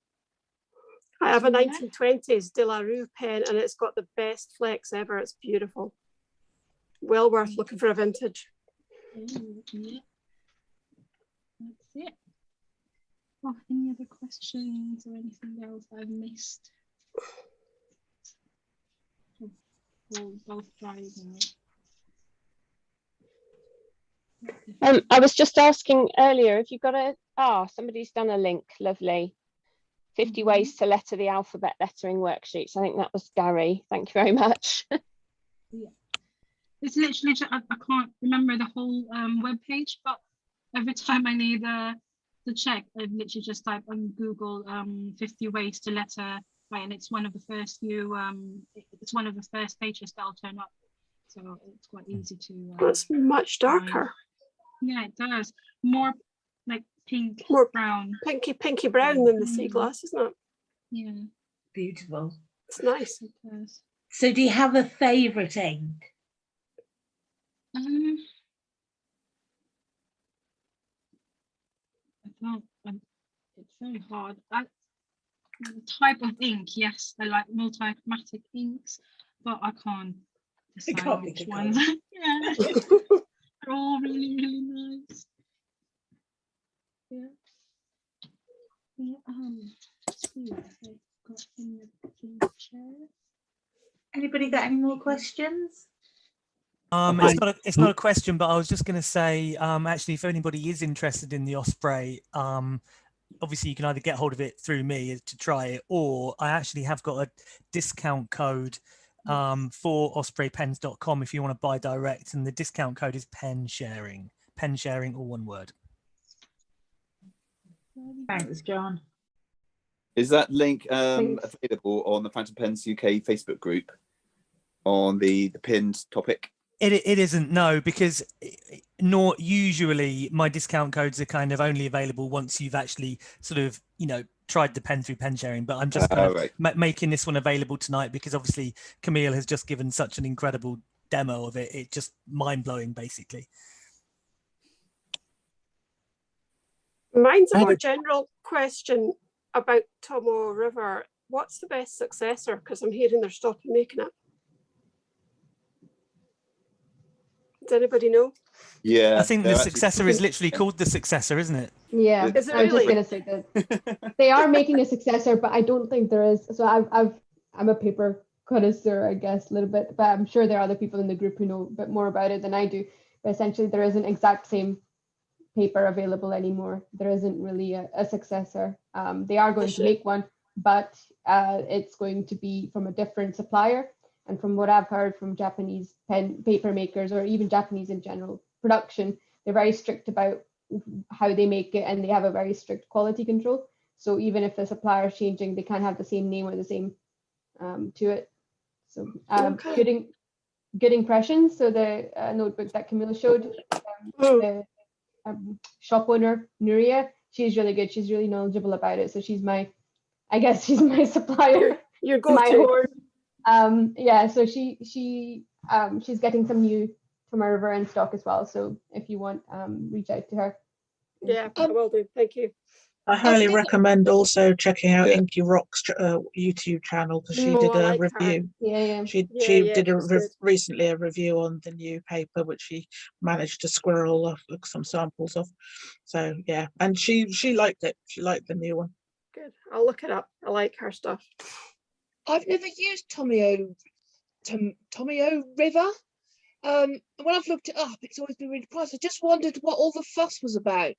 I have a Yeah. 1920s De La Rue pen and it's got the best flex ever. It's beautiful. Well worth looking for a vintage. Ooh, yeah. That's it. Oh, any other questions or anything else I've missed? We'll both try now. I was just asking earlier if you got a, somebody's done a link, lovely. 50 ways to letter the alphabet lettering worksheets. I think that was Gary. Thank you very much. Yeah. It's literally, I can't remember the whole web page, but every time I need to check, I've literally just typed on Google 50 ways to letter, right, and it's one of the first few, it's one of the first pages that'll turn up. So it's quite easy to. It's much darker. Yeah, it does. More like pink, more brown. Pinky brown than the sea glass, isn't it? Yeah. Beautiful. It's nice. It does. So do you have a favourite ink? It's very hard. The type of ink, yes, I like multi-chromatic inks, but I can't decide which ones. Yeah, they're all really, really nice. Yeah. Let's see if I've got any other things to share. Anybody got any more questions? It's not a question, but I was just going to say, actually, if anybody is interested in the Osprey, obviously you can either get hold of it through me to try it, or I actually have got a discount code for ospreypens.com if you want to buy direct, and the discount code is pen sharing, all one word. Thanks, John. Is that link available on the Phantom Pens UK Facebook group on the pinned topic? It isn't, no, because nor usually my discount codes are kind of only available once you've actually sort of, tried the pen through pen sharing. But I'm just making this one available tonight because obviously Kamille has just given such an incredible demo of it. It's just mind blowing, basically. Mine's a more general question about Tomo River. What's the best successor? Because I'm hearing they're stopping making it. Does anybody know? Yeah, I think the they're actually- successor is literally called the successor, isn't it? Yeah, Is it I was just really? gonna say that they are making a successor, but I don't think there is. So I'm a paper connoisseur, I guess, a little bit, but I'm sure there are other people in the group who know a bit more about it than I do. But essentially, there isn't exact same paper available anymore. There isn't really a successor. They are going to make one, but it's going to be from a different supplier. And from what I've heard from Japanese paper makers, or even Japanese in general production, they're very strict about how they make it, and they have a very strict quality control. So even if the supplier is changing, they can't have the same name or the same to it. So good impressions. So the notebook that Kamille showed, the shop owner Nuria, she's really good. She's really knowledgeable about it. So she's my, I guess she's my supplier. Your my go-to. horn. Yeah. So she's getting some new Tomoe River in stock as well. So if you want, reach out to her. Yeah, I will do. Thank you. I highly recommend also checking out Yeah. Inky Rock's YouTube channel, because she Oh, did I a like her. review. Yeah. She Yeah, did she's good. recently a review on the new paper, which she managed to squirrel off some samples of. So yeah, and she liked it. She liked the new one. Good. I'll look it up. I like her stuff. I've never used Tomio River. When I've looked it up, it's always been really pricey. I just wondered what all the fuss was about.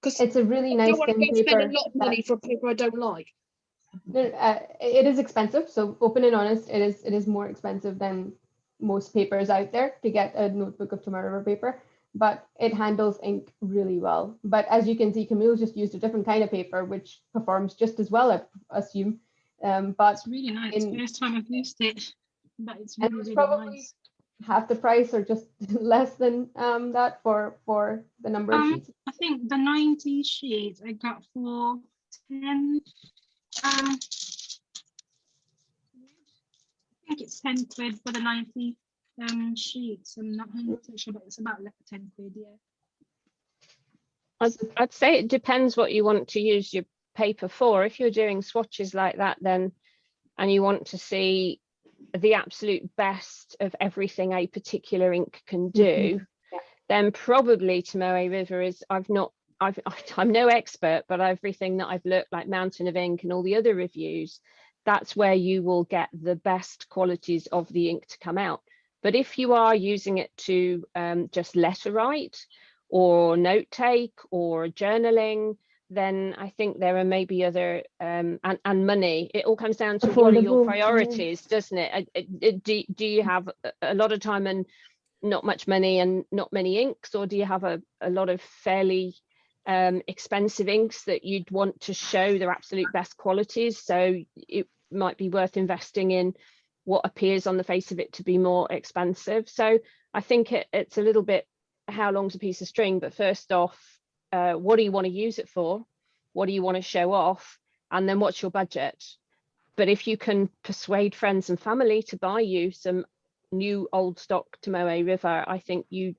Because It's a really I nice don't want to thin go spend paper. a lot of money for a paper I don't like. It is expensive. So open and honest, it is more expensive than most papers out there to get a notebook of Tomoe River paper, but it handles ink really well. But as you can see, Kamille just used a different kind of paper, which performs just as well, I assume. But It's really nice. First time I've used it, but it's and really, it's really probably nice. half the price or just less than that for the number of sheets. I think the 90 sheets I got for 10. I think it's 10 quid for the 90 sheets. I'm not 100% sure, but it's about 10 quid, yeah. I'd say it depends what you want to use your paper for. If you're doing swatches like that, then, and you want to see the absolute best of everything a particular ink can do, then probably Tomoe River is, I'm no expert, but everything that I've looked, like Mountain of Ink and all the other reviews, that's where you will get the best qualities of the ink to come out. But if you are using it to just letter write or note take or journaling, then I think there are maybe other and money. It all comes down to what are your priorities, doesn't it? Do you have a lot of time and not much money and not many inks, or do you have a lot of fairly expensive inks that you'd want to show their absolute best qualities? So it might be worth investing in what appears on the face of it to be more expensive. So I think it's a little bit how long's a piece of string, but first off, what do you want to use it for? What do you want to show off? And then what's your budget? But if you can persuade friends and family to buy you some new old stock Tomoe River, I think you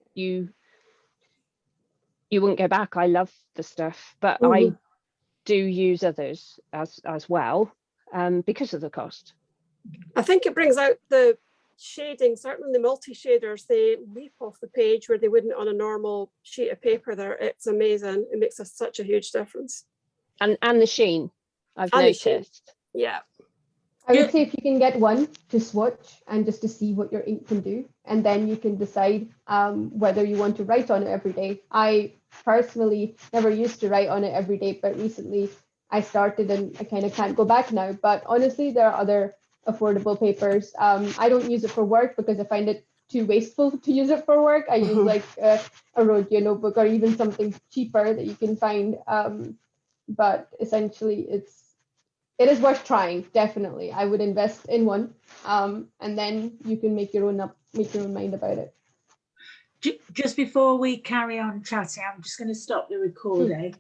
wouldn't go back. I love the stuff, but I do use others as well because of the cost. I think it brings out the shading, certainly the multi-shaders, they leap off the page where they wouldn't on a normal sheet of paper there. It's amazing. It makes such a huge difference. And the sheen, I've And noticed. the sheen. Yeah. I would say if you can get one to swatch and just to see what your ink can do, and then you can decide whether you want to write on it every day. I personally never used to write on it every day, but recently I started and I kind of can't go back now. But honestly, there are other affordable papers. I don't use it for work because I find it too wasteful to use it for work. I use like a Rhodia notebook or even something cheaper that you can find. But essentially, it is worth trying. Definitely, I would invest in one, and then you can make your own mind about it. Just before we carry on chatting, I'm just going to stop the recording.